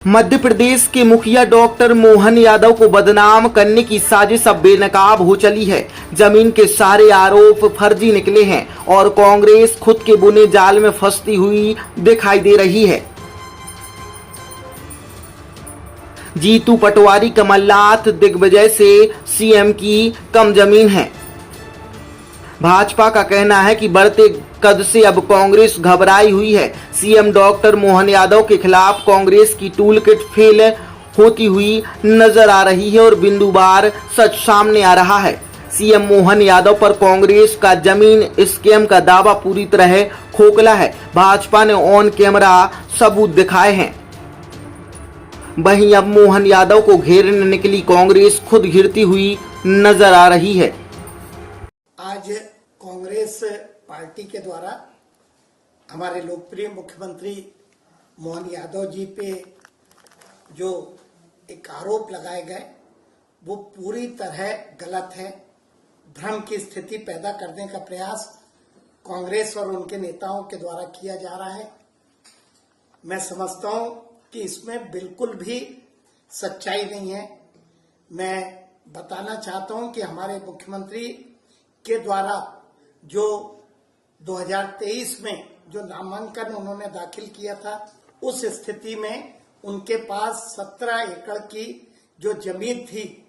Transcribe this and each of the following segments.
मध्य प्रदेश के मुखिया डॉक्टर मोहन यादव को बदनाम करने की साजिश अब बेनकाब हो चली है। जमीन के सारे आरोप फर्जी निकले हैं और कांग्रेस खुद के बुने जाल में फंसती हुई दिखाई दे रही है। जीतू पटवारी कमलनाथ दिग्विजय से सीएम की कम जमीन है। भाजपा का कहना है कि बढ़ते कद से अब कांग्रेस घबराई हुई है। सीएम डॉक्टर मोहन यादव के खिलाफ कांग्रेस की टूलकिट फेल होती हुई नजर आ रही है और बिंदुवार सच सामने आ रहा है। सीएम मोहन यादव पर कांग्रेस का जमीन स्कैम का दावा पूरी तरह खोखला है। भाजपा ने ऑन कैमरा सबूत दिखाए हैं। वहीं अब मोहन यादव को घेरने निकली कांग्रेस खुद घिरती हुई नजर आ रही है। आज कांग्रेस पार्टी के द्वारा हमारे लोकप्रिय मुख्यमंत्री मोहन यादव जी पे जो एक आरोप लगाए गए वो पूरी तरह गलत है। भ्रम की स्थिति पैदा करने का प्रयास कांग्रेस और उनके नेताओं के द्वारा किया जा रहा है। मैं समझता हूं कि इसमें बिल्कुल भी सच्चाई नहीं है। मैं बताना चाहता हूं कि हमारे मुख्यमंत्री के द्वारा जो 2023 में जो नामांकन उन्होंने दाखिल किया था, उस स्थिति में उनके पास 17 एकड़ की जो जमीन थी,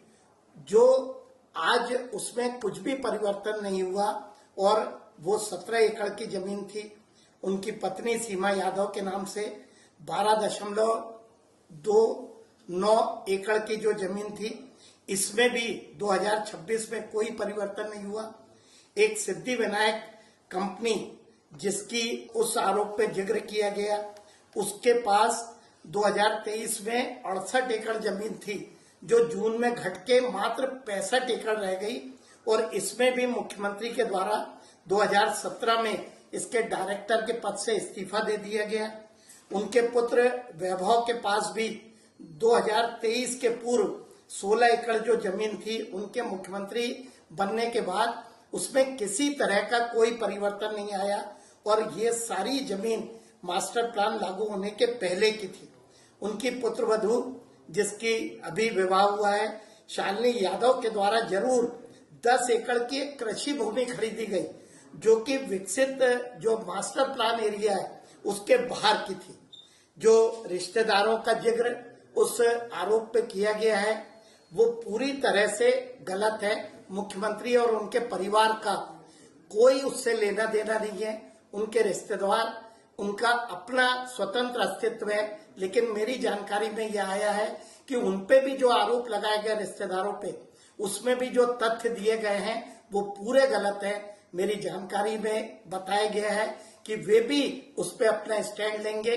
जो आज उसमें कुछ भी परिवर्तन नहीं हुआ और वो 17 एकड़ की जमीन थी। उनकी पत्नी सीमा यादव के नाम से 12.29 एकड़ की जो जमीन थी, इसमें भी 2026 में कोई परिवर्तन नहीं हुआ। एक सिद्धि विनायक कंपनी जिसकी उस आरोप पे जिक्र किया गया, उसके पास 2023 में 68 एकड़ जमीन थी, जो जून में घट के मात्र 65 एकड़ रह गई और इसमें भी मुख्यमंत्री के द्वारा 2017 में इसके डायरेक्टर के पद से इस्तीफा दे दिया गया। उनके पुत्र वैभव के पास भी 2023 के पूर्व 16 एकड़ जो जमीन थी, उनके मुख्यमंत्री बनने के बाद उसमें किसी तरह का कोई परिवर्तन नहीं आया और ये सारी जमीन मास्टर प्लान लागू होने के पहले की थी। उनकी पुत्रवधू जिसकी अभी विवाह हुआ है, शालिनी यादव के द्वारा जरूर 10 एकड़ की एक कृषि भूमि खरीदी गई, जो कि विकसित जो मास्टर प्लान एरिया है उसके बाहर की थी। जो रिश्तेदारों का जिक्र उस आरोप पे किया गया है वो पूरी तरह से गलत है। मुख्यमंत्री और उनके परिवार का कोई उससे लेना देना नहीं है। उनके रिश्तेदार, उनका अपना स्वतंत्र अस्तित्व है, लेकिन मेरी जानकारी में यह आया है कि उनपे भी जो आरोप लगाए गए रिश्तेदारों पे, उसमें भी जो तथ्य दिए गए हैं वो पूरे गलत है। मेरी जानकारी में बताया गया है कि वे भी उस पे अपना स्टैंड लेंगे।